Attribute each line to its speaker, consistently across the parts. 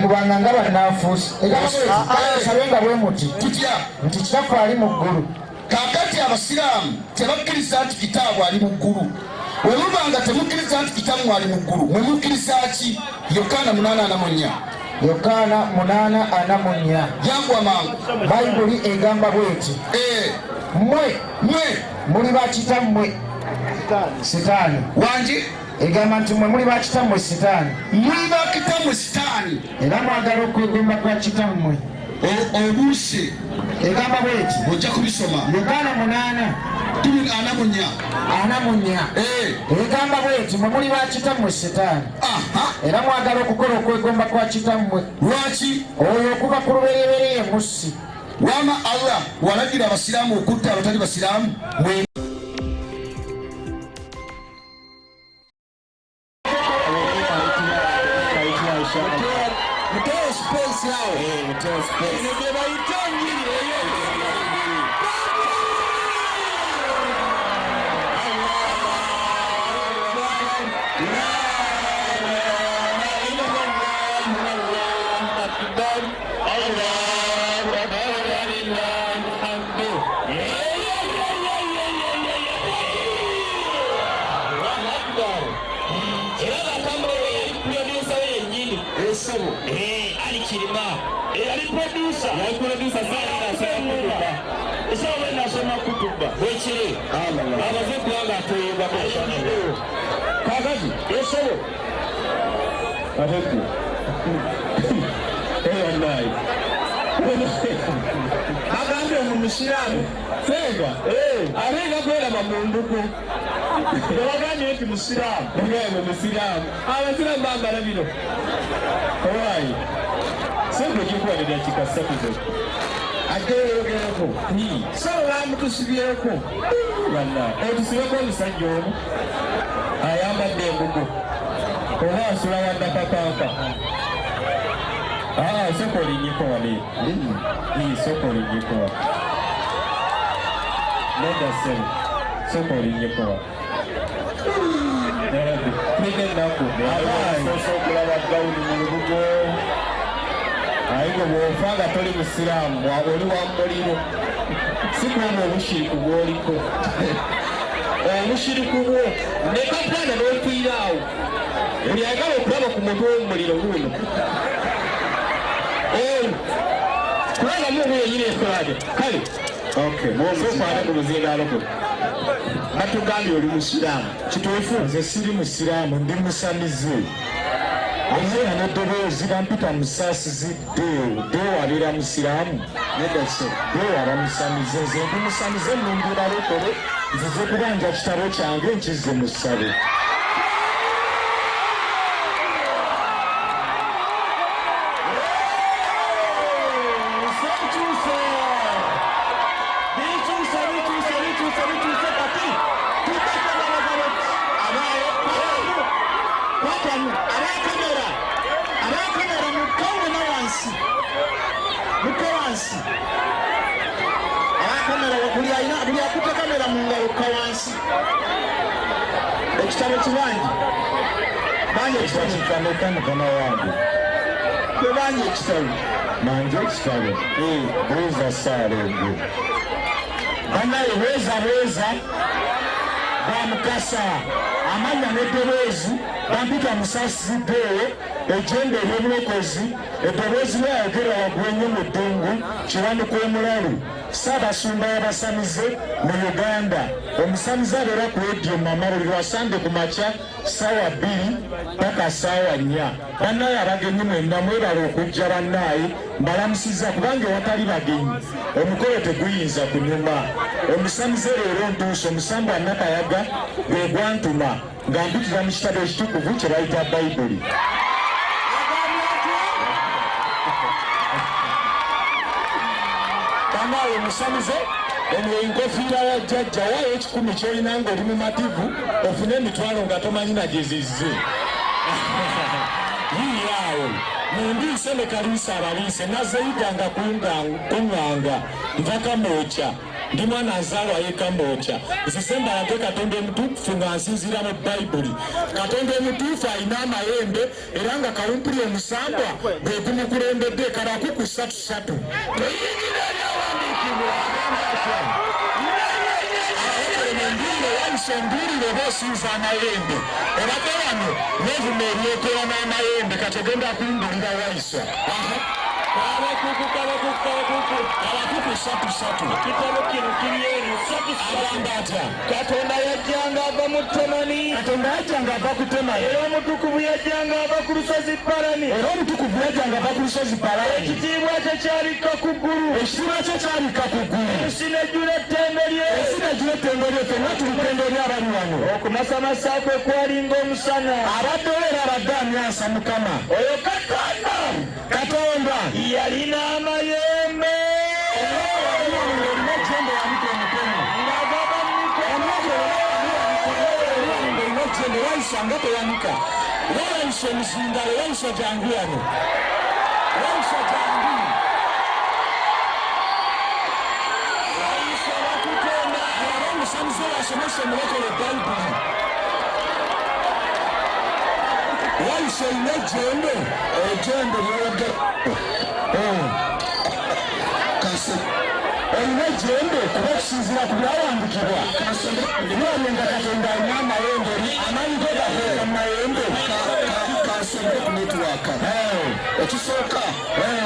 Speaker 1: temubanga nga bannanfuusi sabenga bwe muti tutya nti kitaffe ali mu ggulu.
Speaker 2: Kaakati Abasiraamu tebakkiriza nti kitaabu ali mu ggulu. Bwe mubanga temukkiriza nti kitaabu ali mu ggulu mwe mukkiriza ki? Yokaana 8:44.
Speaker 1: Yokaana 8:44.
Speaker 2: Yangu amangu.
Speaker 1: Bayibuli egamba bw'eti mmwe muli bakitammwe Sitaani.
Speaker 2: Wangi
Speaker 1: egamba nti mmwe muli bakitammwe Sitaani.
Speaker 2: Muli bakitammwe Sitaani.
Speaker 1: Era mwagala okwegomba kwa kitammwe.
Speaker 2: Obuuse
Speaker 1: egamba bw'eti
Speaker 2: ojja kubisoma
Speaker 1: Yokaana 8:44. Egamba bw'eti mmwe muli bakitammwe Sitaani. Era mwagala okukola okwegomba kwa kitammwe.
Speaker 2: Lwaki?
Speaker 1: Oyo okuva ku lubereberye mussi.
Speaker 2: Wama Allah walagira Abasiraamu okutta abatali Basiraamu.
Speaker 3: Agambye omusiraamu fenga abenga kwera munduko bagambye nti musiraamu ngebe musiraamu abasiraamu bambala bino owayi sente kikwanira kikasatuzo ageyogereko solo bamutusibyeko walla otusibeko omusajja omu ayambadde embugo oba asula waddakakanka soko linyiko wale soko linyiko wa nenda sema soko linyiko wa nende nako soko la gauni murugo ayigo bwofanga toli Musiraamu oli wa muliro sikuwa obushiriku bwoliko obushiriku bwo nekapana n'otwiraawo ebyagala okulaba ku mutwe w'omuliro guno kubanga mubu yenyini ekolaje kale sofaana ku buzindaalo kuno batugambye oli Musiraamu kituufu?
Speaker 1: Nze siri Musiraamu ndi musamize. Omwana n'eddoboozi bampita musaasizi Deo abeera Musiraamu. Deo aba musamize. Nze ndi musamize nnumbira lokole nzize kubanja kitabo kyange nkizze mu ssabo.
Speaker 3: Ekitabo kibangi bangi
Speaker 1: ekitabo mukama wange
Speaker 3: tebangi ekitabo
Speaker 1: manje ekitabo bweza Saalongo banaye bweza bamukasa amanya n'eddoboozi bampita musaasizi Deo ejjembe ery'obulokozi eddoboozi lyayogera waggulu ennyo mu ddungu kiwanuka omulalu Sibasiraamu y'abasamize mu Uganda. Omusamize abeera ku rediyo mama buli lwasande ku makya ssaawa 2 paka ssaawa 4. Bannaye abagenyi mwenna mwebala okujja bannaye mbalamusiza kubanga ewatali bagenyi omukolo teguyinza kunyuma. Omusamize leero ntuuse omusambwa Nakayaga gwe gwantuma nga mpitira mu kitabo ekitukuvu kye bayita Bayibuli. Banaye omusamize omwo enkofiira ya jjajja waayo ekikumi kyolina ng'oli mumativu ofune emitwalo nga tomanyi nagezizze. Yiiawo mundiise ne kaliisa abaliise nazeyiganga kuŋŋanga nvaka mookya ndi mwana azaalwa ye Kambodja nzisemba yate Katonda omutuufu nga nsinziira mu Bayibuli. Katonda omutuufu alina amayembe era nga kawumpuli omusambwa gwe gumukulembedde kalakuku 3 Sembulire bosinza amayembe obadde wano nevuma eryekera n'amayembe kati ogenda kumbulira wayisa abakuku 3
Speaker 3: ekitabo kino kiri eno 3
Speaker 1: agamba atya
Speaker 3: Katonda yajjanga ava mu Temani
Speaker 1: Katonda yajjanga ava ku Temani
Speaker 3: era omutukuvu yajjanga ava ku lusozi Parani ekitiibwa kye kyalika ku ggulu ensi nejjula ettembe lye
Speaker 1: fenna tulitendo lye abali wano
Speaker 3: okumasamasa kwe kwalinga omusana
Speaker 1: abaddewo era abadde amyansa Mukama
Speaker 3: oyo Katonda yalina amayembe
Speaker 1: wayisanga teyanika wayisa omusindalo wayisa jangu yano wayisa jangu wayisa bakutenda aba omusamuze wasomesa omulekere Bayibuli wayisa olina ejjembe lyowagga olina ejjembe kuba okusinziira ku byawandikibwa nolyenga Katonda alina amayembe amanyi ge gateeka mu mayembe kansombe ku netiwaaka ekisooka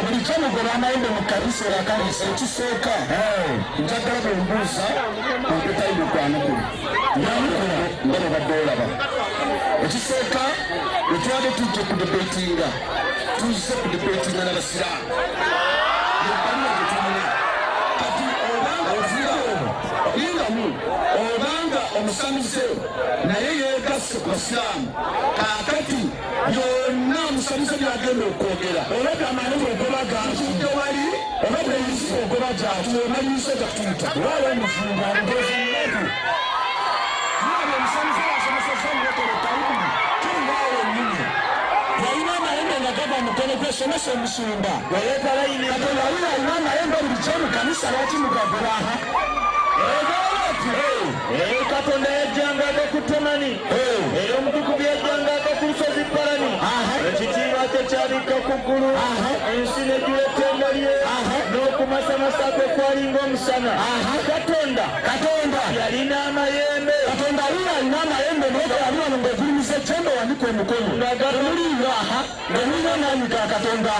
Speaker 1: bulijjo mugoba amayembe mu kabiseera kabisa ekisooka njagala bwembuuza ompetayimukwanokulo nga babadde olaba ekisooka etwade tujje kudebetinga tuze kudebetinga n'Abasiraamu obanga omusamuze naye yeegasse ku Basiraamu kaakati byonna omusamuze byagenda okwogera olaba amayembe ogoba gantudde wali oba bweyisa ogoba gyatu omaliyisa gatuyita wali omufunga ngozinetu nabe omusamuze wasomeseza omulekere Bayibuli tulinawo nnyo yalina amayembe nga gava mukono gwesomesa omusumba Katonda alina amayembe bulijjo mu kanisa lwaki mugagulaha
Speaker 3: Katonda yajjanga ava ku Temani era omutukuvu yajjanga ava ku lusozi Parani ekitiibwa kye kyabikka ku ggulu ensi nejjula ettemba lye n'okumasamasa kwe kwalinga omusana Katonda yalina amayembe
Speaker 1: alina amayembe naye ali wano ng'ogulumiza ejjembe wanika omukono emuliira ngemulina nanika Katonda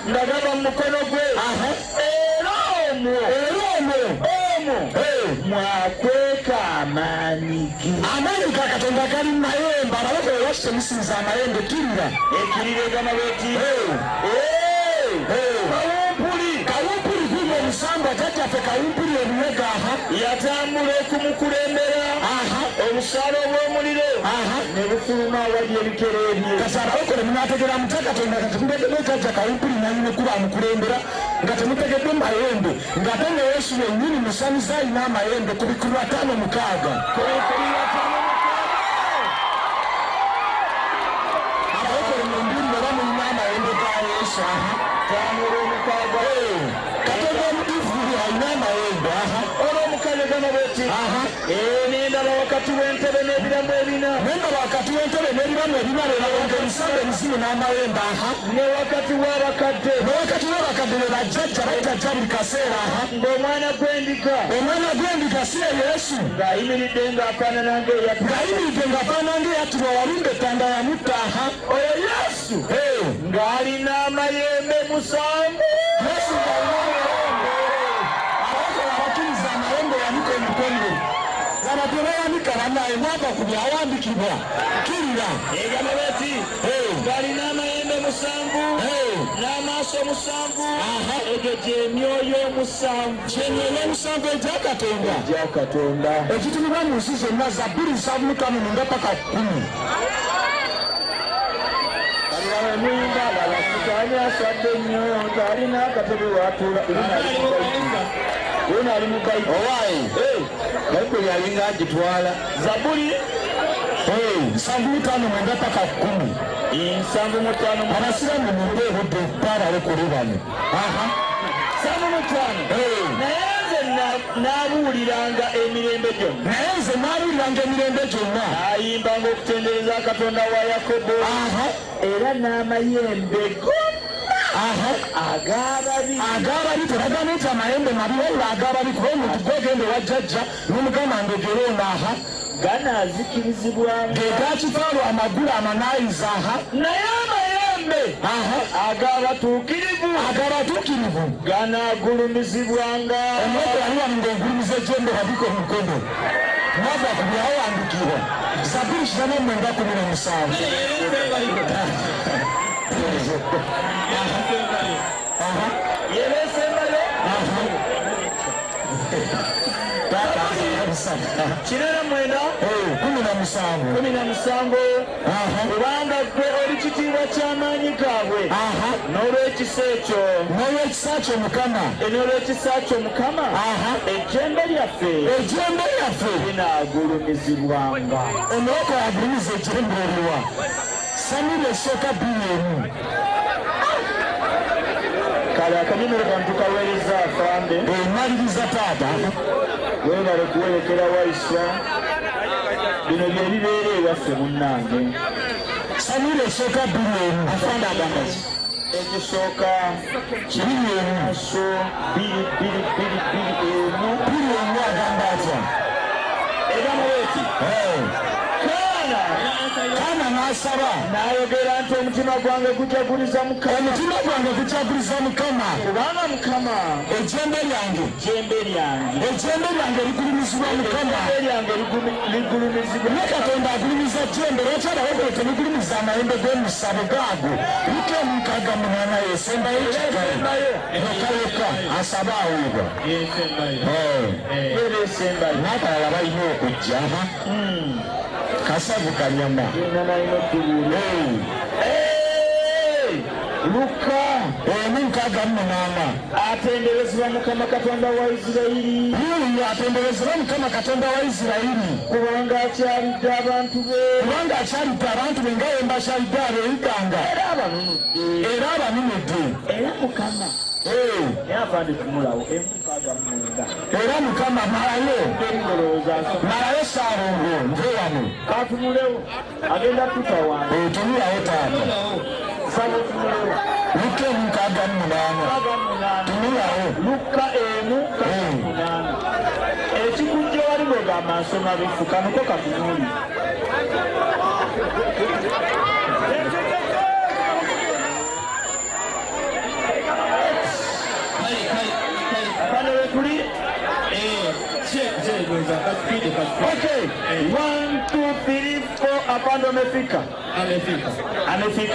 Speaker 3: nga gaba mu mukono gwe era omwo mwakweka amaanyi
Speaker 1: ga Katonda gali mu mayembe abaloko ewaffe musinza amayembe kirira
Speaker 3: ekirira egama beti
Speaker 1: kawumpuli guno omusambwa jjajjaffe kawumpuli ebiyega
Speaker 3: yatambula okumukulembera obusaala obw'omuliro ne bufuluma awali ebikere ebye
Speaker 1: kati abalokole munategera mutya Katonda kati mutegedde jjajja kawumpuli nanyini kuba amukulembera nga temutegedde mayembe ng'ate ne Yesu yennyini musamuze alina amayembe ku bikulu 5-6 abalokole mumbulire oba mulina amayembe ga Yesu Katonda omutuufu alina amayembe
Speaker 3: olw'omukazi gama bweti nendaba wakati w'entebe n'ebiramu ebina
Speaker 1: lelawonga emisamba emizimu n'amayembe
Speaker 3: ne wakati w'abakadde
Speaker 1: be bajjajja bajjajja buli kaseera
Speaker 3: ng'omwana gw'endiga
Speaker 1: si ye Yesu
Speaker 3: ng'ayimiridde ng'afaanana
Speaker 1: ng'eyatulwa walumba ettanda yamutta
Speaker 3: oyo Yesu ng'alina amayembe 7
Speaker 1: Yesu abakkiriza amayembe yanika omukono abadde bayanika bannaye mwava ku byawandikibwa kirira
Speaker 3: egama beti ng'alina amayembe 7 n'amaaso 7 egyo gy'emyoyo 7
Speaker 1: egya Katonda ekitulibwa mu nsi zonna Zabbuli 75 paka 10
Speaker 3: nyumba balafutani asadde nnyo ng'alina akatebe watuula ono ali mu Bayibuli
Speaker 1: owaayi Bayibuli alinga agitwala
Speaker 3: Zabbuli
Speaker 1: 75 paka 10 Abasiraamu mumbe obudde baalokole bano
Speaker 3: 75 naye nze n'abuuliranga emirembe gyonna.
Speaker 1: Naye nze n'abuuliranga emirembe gyonna.
Speaker 3: N'ayimbanga okutendereza Katonda wa Yakobo. Era n'amayembe agababi
Speaker 1: teraga nti amayembe mabi wabula agababi kuba omuntu gwogenda ewa jjajja n'omugamba ndogeronda
Speaker 3: ganaazikirizibwanga
Speaker 1: gegakitwalo amagulu amanaayiza
Speaker 3: naye amayembe agabatuukirivu ganaagulumizibwanga.
Speaker 1: omwoko yali wanu ng'ogulumiza ejjembe wabika omukono nava ku byawandikibwa Zaburi 49:17.
Speaker 3: Kinene mwenda 17 kubanga gwe oli kitiibwa ky'amaanyi gaabwe n'olw'ekisa ekyo Mukama ejjembe lyaffe linaagulumizibwanga.
Speaker 1: omwoko yagulumiza ejjembe eriwa Samwiri esooka 2:1.
Speaker 3: kale akanyomero kantu kaweereza afande
Speaker 1: maliriza taata
Speaker 3: weebale kuwerekera wayisa bino bye bibeera ewaffe munnange.
Speaker 1: Samwiri esooka 2:1
Speaker 3: afande agamba ekisooka
Speaker 1: so 2:1 agamba atya
Speaker 3: egamba weeti
Speaker 1: kaana n'asaba
Speaker 3: n'ayogera nti omutima gwange gujaguliza Mukama kubanga Mukama
Speaker 1: ejjembe lyange ligulumizibwa Mukama ne Katonda agulumiza ejjembe lwaki abawogole temugulumiza amayembe g'omusabo gaago liko 68 esembayo ekikayoka asaba aweebwa n'abalala balina okujja kasavu kanyama
Speaker 3: Luka
Speaker 1: 1:8
Speaker 3: atenderezebwa Mukama Katonda wa Isirayiri.
Speaker 1: atenderezebwa Mukama Katonda wa Isirayiri
Speaker 3: kubanga akyalidde abantu be nga
Speaker 1: bakyalidde abeeyiganga
Speaker 3: era abanunudde era Mukama afande kumulawo 1:9
Speaker 1: era Mukama malayo saalongo nve wano
Speaker 3: katumulewo agenda tutawange
Speaker 1: otunulawo taata
Speaker 3: saba otumulewo
Speaker 1: Luka 1:8 tunulawo
Speaker 3: Luka 1:8 ekikujja wali bwegamba nsoma bifu kanuko katunuli Okay, 1, 2, 3, 4 apando amefika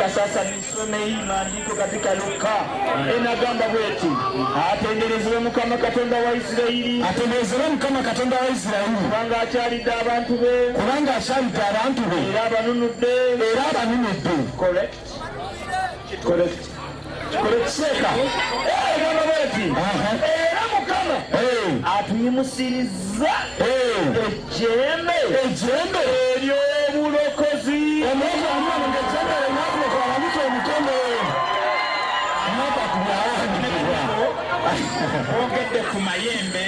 Speaker 3: sasa. Nisome hii maandiko katika Luka. Inagamba bweti atenderezebwe Mukama Katonda wa Isirayiri kubanga akyalidde abantu be era abanunudde correct seka egamba bweti era Mukama atuyimusiriza ejjembe ery'obulokozi.
Speaker 4: ogedde ku mayembe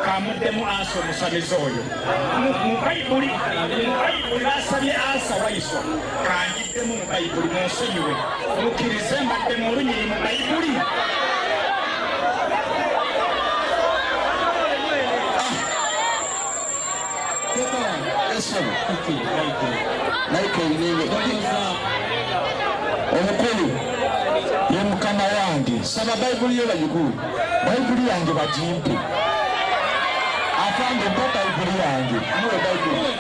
Speaker 4: kamuddemu Asa Omusameze oyo mu Bayibuli basabye Asa wayiswa kanjiddemu mu Bayibuli munsonyiwe mukkirize mbadde mu lunyiri mu Bayibuli.
Speaker 1: omukulu ye Mukama wange saba Bayibuli yo bayigulu Bayibuli yange bagimpe afande mpa Bayibuli yange muwe Bayibuli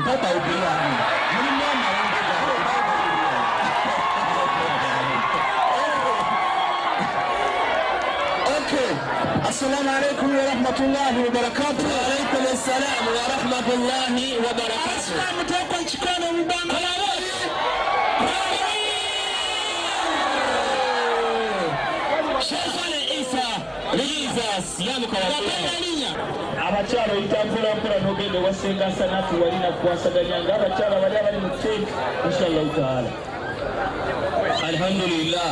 Speaker 1: mpa Bayibuli yange mulimu amayembe Assalamu alaikum wa rahmatullahi wa barakatuh. Wa alaikum assalam wa rahmatullahi wa barakatuh. Assalamu toka nchikano mbanga la wali. Shefale Isa Jesus yamuka wapendalinya.
Speaker 3: Abakyala oyitambula mpola n'ogenda wasenga sanatu walina kuwasaganyanga abakyala bali abali mu tent inshallah taala.
Speaker 1: Alhamdulillah.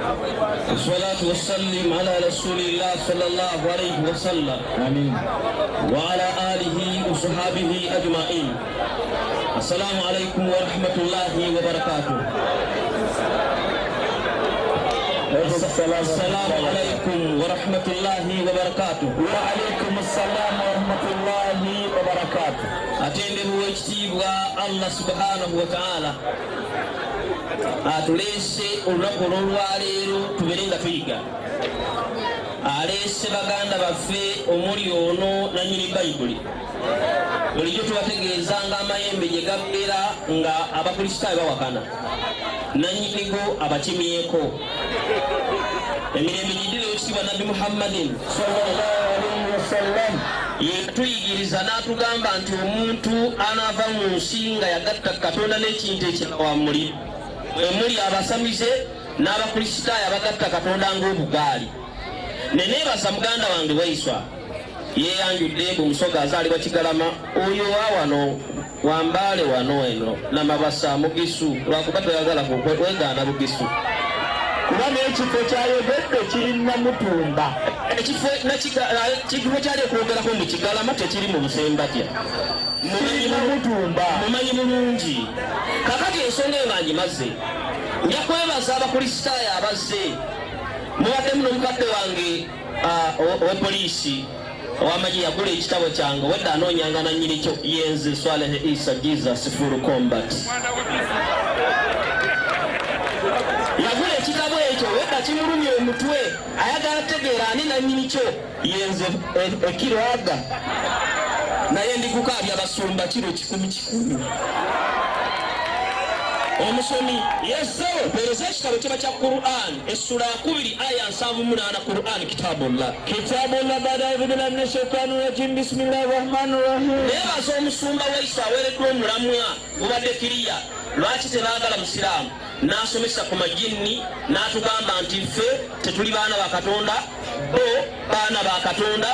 Speaker 3: والصلاة والسلام على رسول الله صلى الله عليه وسلم آمين وعلى آله وصحابه أجمعين. السلام عليكم ورحمة الله وبركاته. السلام عليكم ورحمة الله وبركاته.
Speaker 1: وعليكم السلام ورحمة الله وبركاته.
Speaker 3: أتندم ويكتبوا الله سبحانه وتعالى atulese olunaku olwaleero tubere nga tuyiga. Alese baganda baffe omuli ono nanyini bayibuli bulijjo tubategeeza nga amayembe gye gabbera nga abakristaayo bawakana nanyinigo abakimyeko. Emirembe giddire ekitibwa nabbi Muhammadin sallallahu alaihi wasallam yetuyigiriza n'atugamba nti omuntu anaava mu nsi nga yagatta Katonda n'ekintu ekyawamuli emuli abasamize n'abakristaayo abagatta Katonda ng'obugaali. Neneebaza muganda wange Waiswa yeyanjudde bumusoga azaalibwa Kigalama oyo wawano wambaale wano eno namabasa Mugisu lwakuba toyagala wegaana Bugisu
Speaker 1: kuba n'ekifo kyayogedde kiri Namutumba.
Speaker 3: Ekifo kyali okwogerako mu Kigalama tekiri mu Busembatya. Mumanyi bulungi. Kakati ensonga engangimaze nja kwebaza abakristaayo abazze. Mubaddemu n'omukadde wange owepoliisi ow'amagye yagula ekitabo kyange wedda anoonyanga nannyini kyo yenze Swaleh Isa Jesus Full Combat. Yagula ekitabo ekyo wedda kimulumye omutwe ayagala tegeera ani nannyini kyo yenze Qirat naye ndikukaabya Abasumba kiro 10 omusomi yesewo pereza ekitabo kiba kya Quran essula 2 aya 78 Quran kitabullah
Speaker 1: baada billahi minash shaitani rajim bismillahir rahmanir rahim.
Speaker 3: Neebaza omusumba Waiswa aweereddwa omulamwa gubadde kiriya lwaki tebaagala musiraamu n'asomesa ku majinni n'atugamba nti ffe tetuli baana ba Katonda bo baana ba Katonda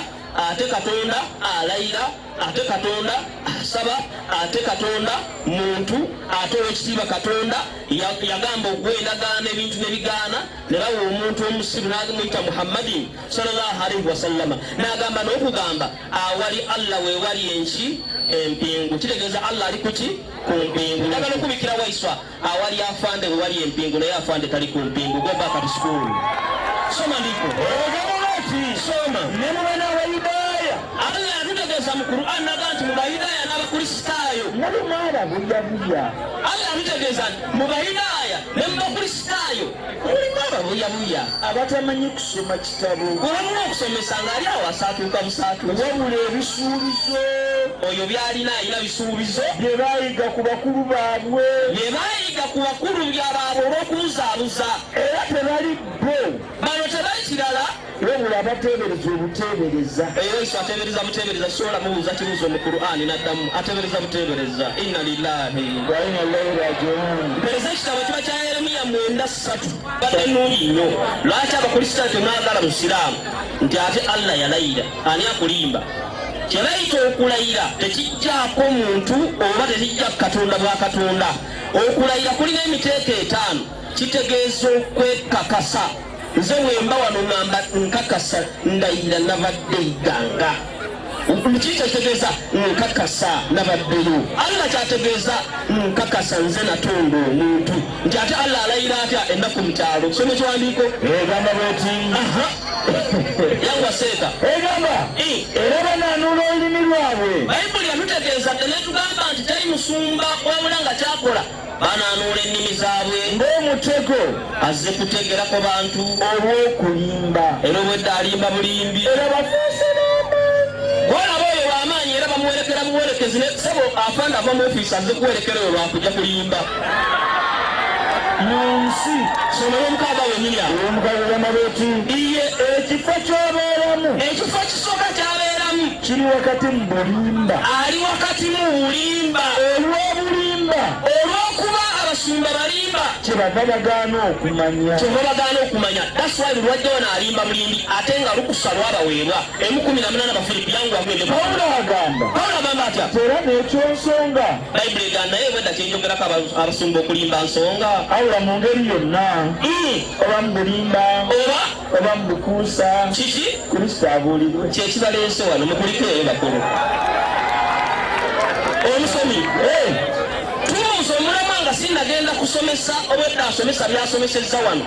Speaker 3: ate Katonda alayira ate Katonda asaba ate Katonda muntu ate owekitiibwa Katonda yagamba okwendagaana ebintu nebigaana ne bawa omuntu omusiru n'amuyita Muhammadin sallallahu alaihi wasallama n'agamba n'okugamba awali Allah weewali enki empingu kitegeeza Allah ali kuki ku mpingu. Njagala okubikira Waiswa awali afande weewali empingu naye afande tali ku mpingu. Go back to school. Soma ndiko soma
Speaker 1: Nemwana wa Hidaya
Speaker 3: Allah yatutegeeza mu Quran naga nti mu Bahidaya n'abakristaayo
Speaker 1: Namwana buyabuya.
Speaker 3: Allah yatutegeeza mu Bahidaya ne mu bakristaayo mulimu ababuyabuya
Speaker 1: abatamanyi kusoma kitabo.
Speaker 3: Bw'omu okusomesa ng'ali awo asaatuuka busaatuuka
Speaker 1: wabula ebisuubizo
Speaker 3: oyo byalina alina bisuubizo
Speaker 1: bye baayiga ku bakulu baabwe
Speaker 3: bye baayiga ku bakulu byabaabwe olw'okumuzaabuza
Speaker 1: era tebali bo
Speaker 3: bano tebali kirala
Speaker 1: wabula abateebereza obuteebereza.
Speaker 3: Yesu ateebereza buteebereza sola mubuuza kibuuzo mu Qur'ani n'addamu ateebereza buteebereza inna lillahi
Speaker 1: wa inna ilaihi raji'un.
Speaker 3: Pereza ekitabo kiba kya Yeremiya 9:3 badde nnungi nnyo lwaki abakristaayo temwagala musiraamu nti ate Allah yalayira ani akulimba. Kyebayita okulayira tekijjaako muntu oba tekijja Katonda bwa Katonda. Okulayira kulina emiteeko 5 kitegeeza okwekakasa. Nze wemba wano ngamba nkakasa ndayira nabadde iganga mukiki kitegeeza nkakasa nabaddeyo. Allah kyategeeza nkakasa nze natonda omuntu nti ate Allah alayira atya ennaku mu kyalo. Some ekiwandiiko
Speaker 1: egamba bweti
Speaker 3: yangwa seeka
Speaker 1: egamba era banaanuula olulimi lwabwe.
Speaker 3: Bayibuli yatutegeeza tenetugamba nti teri musumba wabula nga kyakola banaanuula ennimi zaabwe
Speaker 1: ng'omutego
Speaker 3: azze kutegerako bantu
Speaker 1: olw'okulimba
Speaker 3: era obwedde alimba bulimbi
Speaker 1: era bafuuse
Speaker 3: olaba oyo w'amaanyi era bamuwerekera muwerekezi ne sebo afanda ava mu ofiisi azze kuwerekera oyo lwakujja kulimba
Speaker 1: mu nsi.
Speaker 3: somayo omukaaga wenyini awo
Speaker 1: omukagagama beti
Speaker 3: iye
Speaker 1: ekifo ky'obeeramu
Speaker 3: ekifo kisooka kyabeeramu
Speaker 1: kiri wakati mu bulimba.
Speaker 3: ali wakati mu bulimba
Speaker 1: olw'obulimba
Speaker 3: olw'okuba abasumba balimba
Speaker 1: kyebava bagaana okumanya.
Speaker 3: That's why lwajja wano alimba mulindi ate nga lukusa lwabaweebwa 18 Abafiripi yangu agende.
Speaker 1: Pawulo agamba
Speaker 3: atya
Speaker 1: era n'ekyonsonga
Speaker 3: Bayibuli egamba naye bwedda kyenjogerako abasumba okulimba nsonga
Speaker 1: awula mu ngeri yonna oba mu bulimba oba mu bukuusa
Speaker 3: kiki
Speaker 1: Kristo abuulirwe
Speaker 3: kyekibaleese wano mukuliko eyo bakulu omusomi omulama nga sinagenda kusomesa obwedda asomesa byasomesezza wano.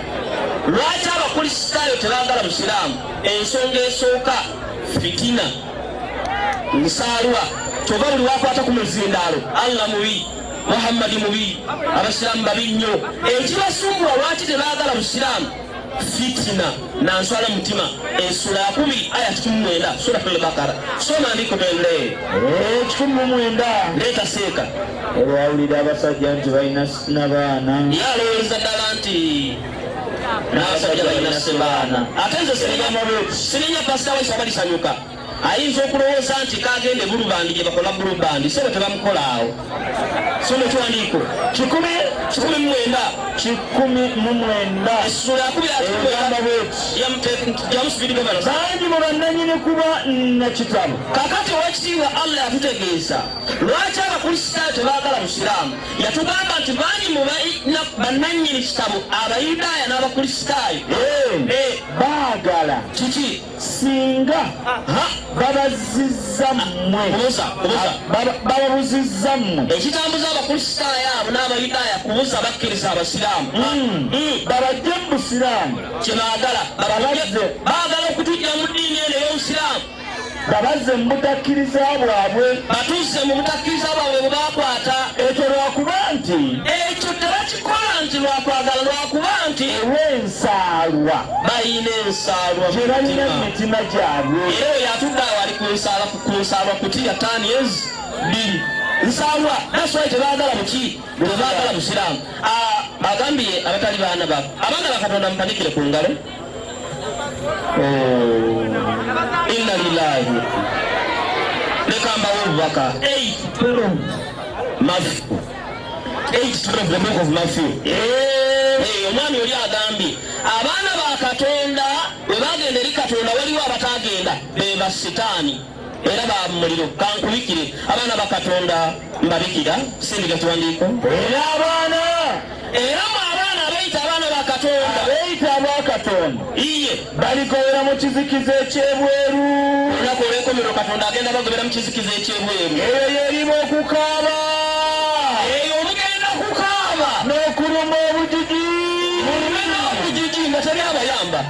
Speaker 3: Lwaki abakulisitaayo tebaagala Basiraamu? Ensonga esooka fitina nsaalwa kyova buli wakwata ku muzindaalo Allah mubi Muhammad mubi Abasiraamu babi nnyo. Ekibasumbula lwaki tebaagala Basiraamu? Fitina na nswala mutima. Essula 10 aya 19 sura al-Baqara soma ndiko tuendelee
Speaker 1: 19
Speaker 3: leta seeka
Speaker 1: olwawulira abasajja nti balina baana
Speaker 3: yalowooza ddala nti n'abasajja balina baana ate nze sirinya pasita waisa balisanyuka ayinza okulowooza nti kagende bulubandi gye bakola bulubandi sebe tebamukola awo somo kiwandiiko 19 essula 10 yamusubiri bano
Speaker 1: bangi mu bannannyini kuba nakitabo.
Speaker 3: kakati owekitiibwa Allah yatutegeeza lwaki abakulisitaayo tebaagala Basiraamu. Yatugamba nti bangi mu bannannyini kitabo Abayudaaya n'abakulisitaayo
Speaker 1: baagala
Speaker 3: kiki
Speaker 1: singa babazizza mmwe bababuzizza mmwe
Speaker 3: ekitambuza abakulisitaayo abo n'Abayudaaya kubuza bakkiriza Abasiraamu
Speaker 1: babajje mu Busiraamu
Speaker 3: kyebaagala baagala okutujja mu ddiini eno ey'Obusiraamu
Speaker 1: babaze mu butakkiriza bwabwe
Speaker 3: batuuse mu butakkiriza bwabwe bwe baakwata.
Speaker 1: Ekyo lwakuba nti
Speaker 3: ekyo tebakikola nti lwakwagala lwakuba nti
Speaker 1: olw'ensaalwa
Speaker 3: balina ensaalwa
Speaker 1: gye balina mu mitima gyabwe.
Speaker 3: era oyo atudde awo ali ku nsaalwa kutya 2 years nsaalwa. That's why tebaagala muki tebaagala Basiraamu. Agambye abatali baana babo abaana bakatonda mupanikire ku ngalo. Inna lillahi leka mbawo obubaka 8 the book of Matthew. Omwami oli agambye abaana ba Katonda bwe bagenda eri Katonda waliwo abatagenda be basitaani era ba muliro. Kankubikire abaana ba Katonda mbabikira sindika kiwandiiko
Speaker 1: Era abaana
Speaker 3: abayita abaana ba Katonda
Speaker 1: Katonda
Speaker 3: iye
Speaker 1: balikowera mu kizikiza ekyebweru.
Speaker 3: olunaku olw'enkomerero Katonda agenda bagobera mu kizikiza ekyebweru.
Speaker 1: Eyo yerimu okukaaba
Speaker 3: eyo omugenda kukaaba
Speaker 1: n'okuluma obujiji
Speaker 3: nga teri abayamba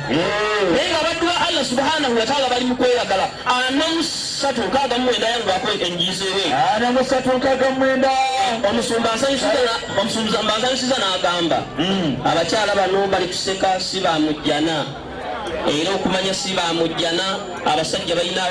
Speaker 3: naye nga baddu ba Allah subhanahu wa ta'ala bali mu kweyagala. 4:69 yangu enjizeewe
Speaker 1: 4:69
Speaker 3: omusumba ansanyusiza n'agamba abakyala bano bali kuseka si bamujjana era okumanya si bamujjana. Abasajja balina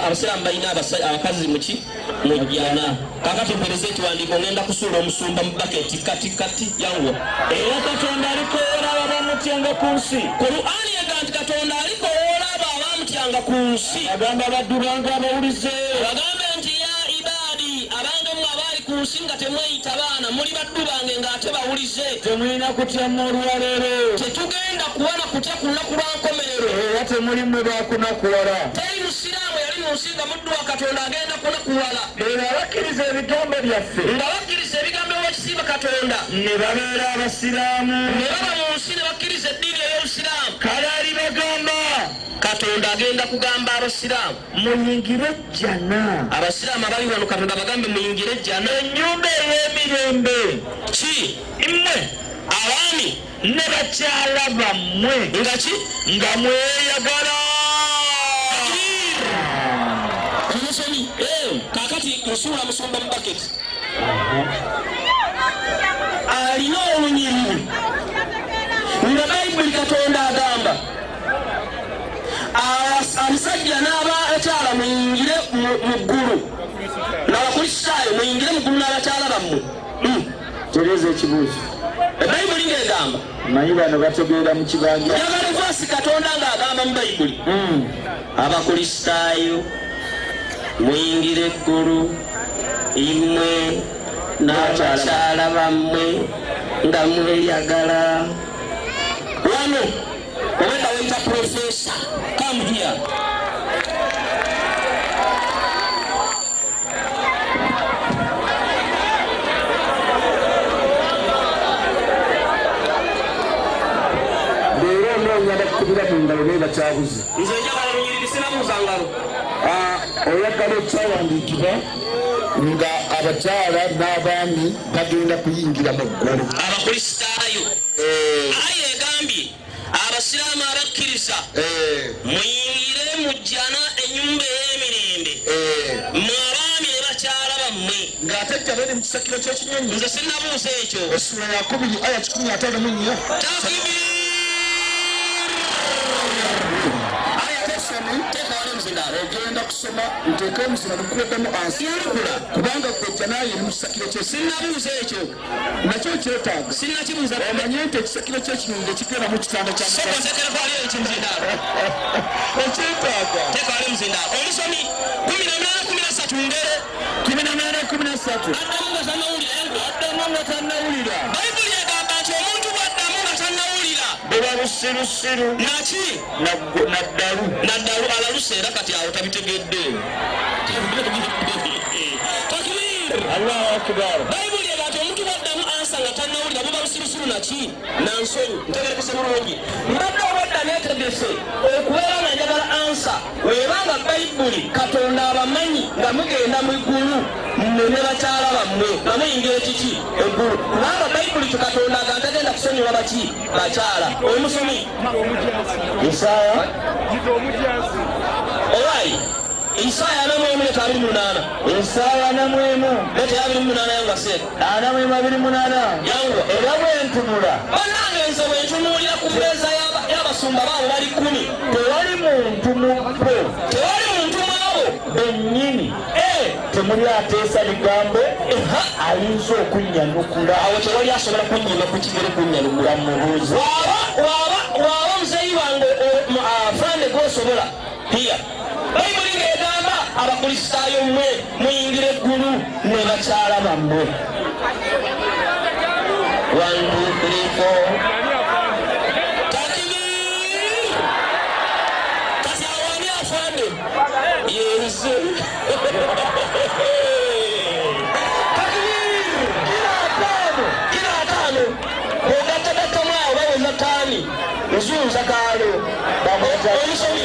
Speaker 3: Abasiraamu balina abakazi muki mujjana. kakati mpereza ekiwandiiko ngenda kusuula omusumba mu baketi kati yangu
Speaker 1: era Katonda alikowera abamutyanga ku nsi.
Speaker 3: Qur'ani yega nti Katonda alikowera abo abamutyanga ku nsi.
Speaker 1: Agamba abaddu bange abawulize
Speaker 3: bagambe nti ya ibadi abange mu abaali ku nsi nga temweyita baana muli baddu bange ng'ate bawulize
Speaker 1: temulina kutyama olwaleero.
Speaker 3: tetugenda kuwala kutya ku lunaku lwa nkomerero.
Speaker 1: Era temuli mmwe bakunakuwala.
Speaker 3: teri musiraamu yali mu nsi nga muddu wa Katonda agenda kunakuwala.
Speaker 1: Era bakkiriza ebigambo byaffe
Speaker 3: nga bakkiriza ebigambo by'ekisiima Katonda
Speaker 1: ne babeera Abasiraamu
Speaker 3: ne baba mu nsi ne bakkiriza eddiini ey'Obusiraamu.
Speaker 1: kale alibagamba
Speaker 3: Katonda agenda kugamba Abasiraamu
Speaker 1: muyingire jjana.
Speaker 3: Abasiraamu abali wano Katonda bagambe muyingire jjana
Speaker 1: ennyumba ey'emirembe
Speaker 3: ki
Speaker 1: mmwe
Speaker 3: abaami
Speaker 1: ne bakyala bammwe
Speaker 3: nga ki
Speaker 1: nga mweyagala.
Speaker 3: omusomi kakati nsuula musumba mu baketi alina olunyiriri nga Bayibuli Katonda agamba abasajja n'abakyala muyingire mu ggulu n'abakulisitaayo muyingire mu ggulu n'abakyala bammwe.
Speaker 1: Tereeza ekibuuzo.
Speaker 3: Bayibuli ng'egamba
Speaker 1: manyi bano bategeera mu kibanja
Speaker 3: njagala vaasi Katonda ng'agamba mu Bayibuli abakulisitaayo muyingire eggulu imwe n'abakyala bammwe nga mweyagala wano obenda wayita professor come here
Speaker 1: Nyanda kukubira mu ngalo naye bakyabuze
Speaker 3: nze njagala lunyiriri sinabuuza ngalo
Speaker 1: oyagala ekyawandikibwa nga abakyala n'abaami bagenda kuyingira mu ggulu
Speaker 3: abakristaayo aye egambye abasiraamu abakkiriza muyingire mujjana ennyumba ey'emirembe mwe abaami ne bakyala bammwe
Speaker 1: ng'ate jja bali mu kisakiro ky'ekinyonyi
Speaker 3: nze sinnabuuza ekyo
Speaker 1: essula ya 2 aya 14 ogenda kusoma nteeka omusima nukuleddemu ansi kubanga kwejja naye mu kisakiro kye
Speaker 3: sinnabuuza ekyo
Speaker 1: nakyo kyetaaga
Speaker 3: sinnakibuuza
Speaker 1: omanye nti ekisakiro ky'ekinyonyi tekigenda mu kitanda kya
Speaker 3: sokonzekerefaliyo ekimuzindaalo
Speaker 1: ekyetaaga
Speaker 3: tekale muzindaalo omusomi 18:13 ngere
Speaker 1: 18:13
Speaker 3: addamu nga tannawulira bayibuli egamba nti omuntu bw'addamu nga tannawulira
Speaker 1: beba busirusiru
Speaker 3: naki
Speaker 1: naddalu
Speaker 3: alaluse era kati awo tabitegedde
Speaker 1: Allahu akbar
Speaker 3: bayibuli egamba nti omuntu bw'addamu ansa nga tannawulira buba busirusiru naki nansonyi ntegerekese bulungi mbadde obadda neetegese okubeera nga njagala ansa webanga bayibuli katonda abamanyi nga mugenda mu ggulu ne bakyala bammwe nga muyingira ekiki eggulu kubanga bayibuli kikatonda aga ntagenda kusonyiwa baki bakyala omusomi Isaaya olwayi Isaaya 4:28 Isaaya 4:28 yanga seeka 4:28 yango era bwentunula bannange nze bwentunuulira ku mmeeza y'abasumba baabo bali 10
Speaker 1: tewali muntu mubbo
Speaker 3: tewali muntu mwabo
Speaker 1: bennyini temuli ateesa bigambo ayinza okunnyanukula
Speaker 3: awo tewali asobola kunnyima ku kigere kunnyanukula
Speaker 1: mubuuzi
Speaker 3: waaba muzeeyi wange afande gwosobola piya bayibuli ng'egamba abakristaayo mmwe muyingira eggulu ne bakyala bammwe 1 2 3 4 kasi awani afande yenze kila atano ogattagattamu awo baweza taani nzunza kaalo omusomi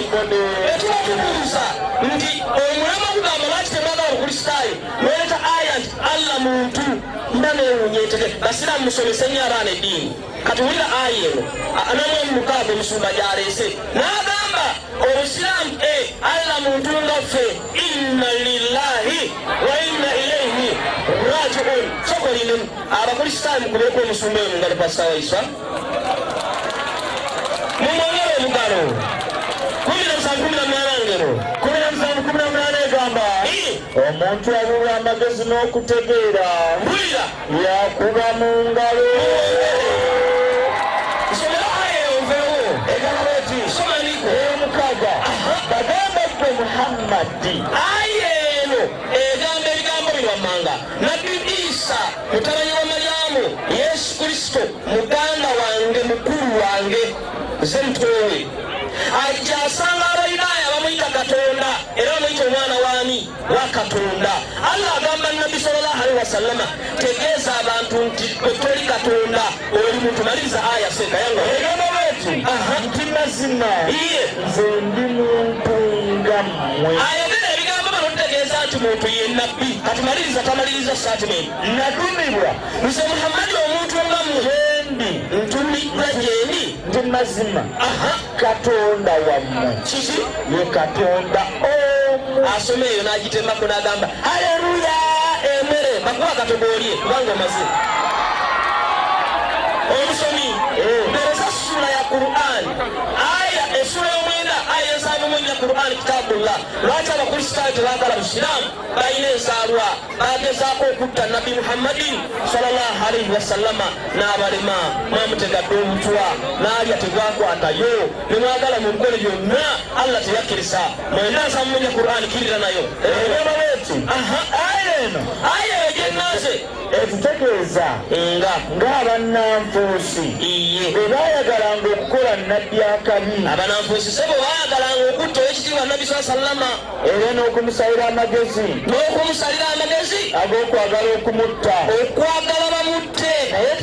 Speaker 3: etubakubuuza nti omulama gugamba lwaki temwagala bukristaayo noleta aya nti allah muntu mba newunyetege basiraamu musomese nnyo abaana eddiini kati wulira aya eno anamwemukaaga omusumba gyaleese n'agamba obusiraamu allah muntu ngaffe inna lillahi wa inna ilaihi rajiun sokolinemu abakristaayo mukubeeko omusumba eyo mungalo pasitawayisa mumwongere omugalo 17:18 ngero 17:18 egamba omuntu alula amagezi n'okutegeera mpulira yakuba mu ngalo somera aya onveewo egamba eti somaniko ey'omukaaga bagamba ggwe muhammadi aya eno egamba ebigambo bino wammanga nabbi isa mutabani wa maryamu yesu kristo muganda wange mukulu wange ze mutoowe ajja asanga abayudaaya bamuyita katonda era bamuyita omwana waani wa katonda allah agamba nabbi sallallahu wasallama tegeeza abantu nti gwe toli katonda oli muntu maliriza aya seeka yange egamba bweti nti mazima iye nze ndi muntu nga mmwe ayogera ebigambo bano tutegeeza nti muntu ye nabbi kati maliriza tamaliriza statement natumibwa nze muhammadi omuntu nga mmwe ntumibwa gyendi
Speaker 1: ndi mazima katonda wammwe
Speaker 3: kiki
Speaker 1: ye katonda omu
Speaker 3: asoma eyo n'agitemako n'agamba haleluya emere bakuba katogoolye kubanga omaze omusomi mpereza sura ya Qur'an aya esura y'omwenda aya ensaavu ya Qur'an kitabullah lwaki abakristaayo tebaagala busiraamu balina ensaalwa bagezaako okutta nabbi muhammadin sallallahu alaihi wasallama n'abalema mwamutegadde omutwa n'alya tegwakwatayo ne mwagala mu bikole byonna allah teyakkiriza mwenda nsaavu ya Qur'an kirira nayo ebaba beeti aya eno aya eyo gyennaze
Speaker 1: ekitegeeza ng'abannanfuusi bwe baayagalanga okukola nnabbi akabi.
Speaker 3: Abannanfuusi sebo baayagalanga okutta ow'ekitiibwa Nabbi sallama
Speaker 1: era n'okumusalira amagezi ag'okwagala okumutta,
Speaker 3: okwagala bamutte,
Speaker 1: naye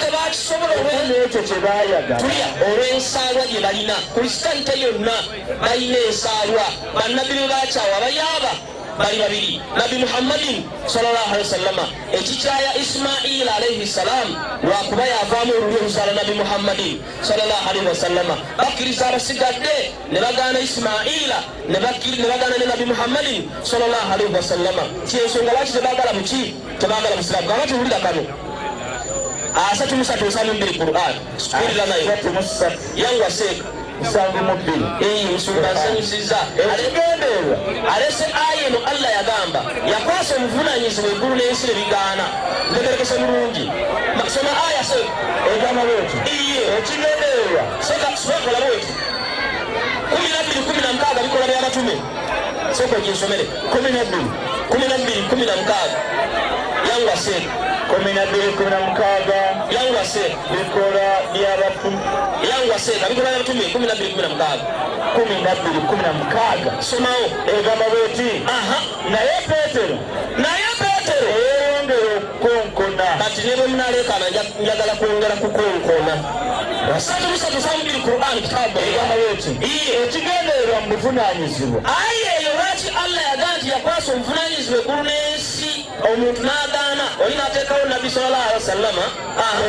Speaker 1: tebakisobola
Speaker 3: olw'ekyo
Speaker 1: kye baayagala.
Speaker 3: Olw'ensaalwa gye balina kulisitante yonna balina ensaalwa. Bannabbi be bakyawa abayaaba bali babiri, Nabbi Muhammadin sallallahu alaihi wasallama ekikyaya Ismaila alaihi salam lwakuba yavaamu olulyo oluzaala Nabbi Muhammadin sallallahu alaihi wasallama. Bakkiriza abasigadde ne bagaana Ismaila ne bagaana ne Nabbi Muhammadin sallallahu alaihi wasallama. Kyensonga lwaki tebaagala muki? Tebaagala Busiraamu. Gaba tuwulira kano 332 Qur'an sikirira nayo yangwa seeka musumba nsanyusiza alegendeerwa alese aya eno Allah yagamba yakwasa omuvunaanyizibwa eggulu n'ensi ne bigaana. ntegerekese bulungi soma aya se egamba bweti ekigendeerwa sokola bweti 12:16 bikola by'abatume soko ginsomere 12:16 yangwa seeka 12:16 yangwa seeka bikola by'abatume yangwa seeka bikola by'abatume 12:16 12:16 somawo egamba bweti naye Peetero eyongera okukonkona kati ne bwe munaleekaana njagala kwongera kukonkona. 332 Qur'an kitabu egamba bweti ekigendeerwa mu buvunaanyizibwa. Ayi eyo lwaki Allah yagaa nti yakwasa omuvunaanyizibwa eggulu n'ensi omuntu n'agaana oli n'ateekawo Nabbi sallallahu alaihi wasallama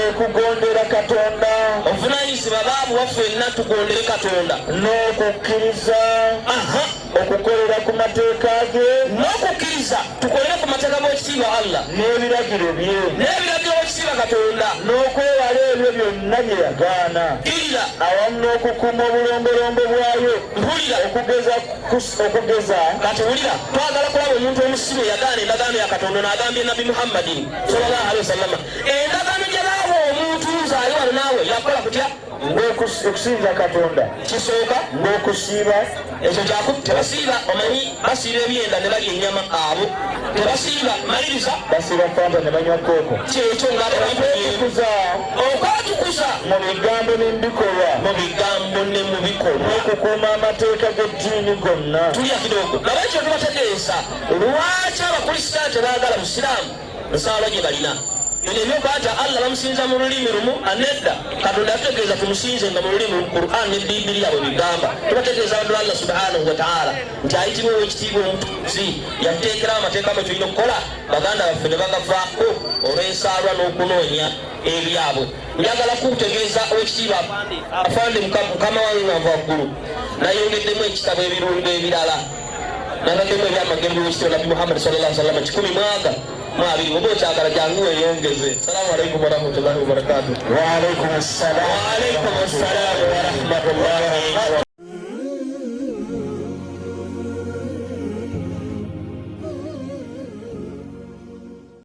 Speaker 3: okugondera Katonda. Obuvunaanyizibwa baabu waffe enna tugondere Katonda n'okukkiriza okukolera ku mateeka ge, n'okukkiriza tukolere ku mateeka g'ekitiibwa Allah n'ebiragiro bye ekitiibwa Katonda, n'okwewala ebyo byonna bye yagaana awamu n'okukuuma obulombolombo bwayo. okugeza kati wulira twagala kulaba omuntu omusibe yagaana endagaano ya Katonda n'agambye Nabbi Muhammadin sallallahu alaihi wasallama endagaano gye baawa omuntu nzaayo wano naawe yakola kutya? Okusinza Katonda kisooka ng'okusiiba ekyo tebasiiba omanyi basiiba ebyenda ne balya ennyama abo tebasiiba maliriza basiiba fanta ne banywa kooko kyekyo okwatukuza mu bigambo n'ebikolwa n'okukuuma amateeka g'eddiini gonna. Tulya kidogo naba ekyo tubategeeza lwaki abakristaayo tebaagala Busiraamu nsaalwa gye balina. Bino ebyokwata Allah bamusinza mu lulimi lumu anedda Katonda atutegeeza tumusinze nga mu lulimi mu Qur'an ne Bibiliya bwe bigamba. Tubategeeza abantu Allah subhanahu wa ta'ala nti ayitibwa ow'ekitiibwa omutukuzi yateekerawo amateeka ge tulina okukola baganda baffe ne bagavaako olw'ensaalwa n'okunoonya ebyabwe. Njagala kutegeeza ow'ekitiibwa afande mukama wange nga nva waggulu nayongeddemu ekitabo ebirungo ebirala nagaddemu ebyamagendo w'ekitiibwa Nabbi Muhammad sallallahu alaihi wasallam 10 mwabiri oba okyagala jangu weyongeze. Assalamu alaikum warahmatullahi wabarakatuh. Wa alaikum assalam warahmatullahi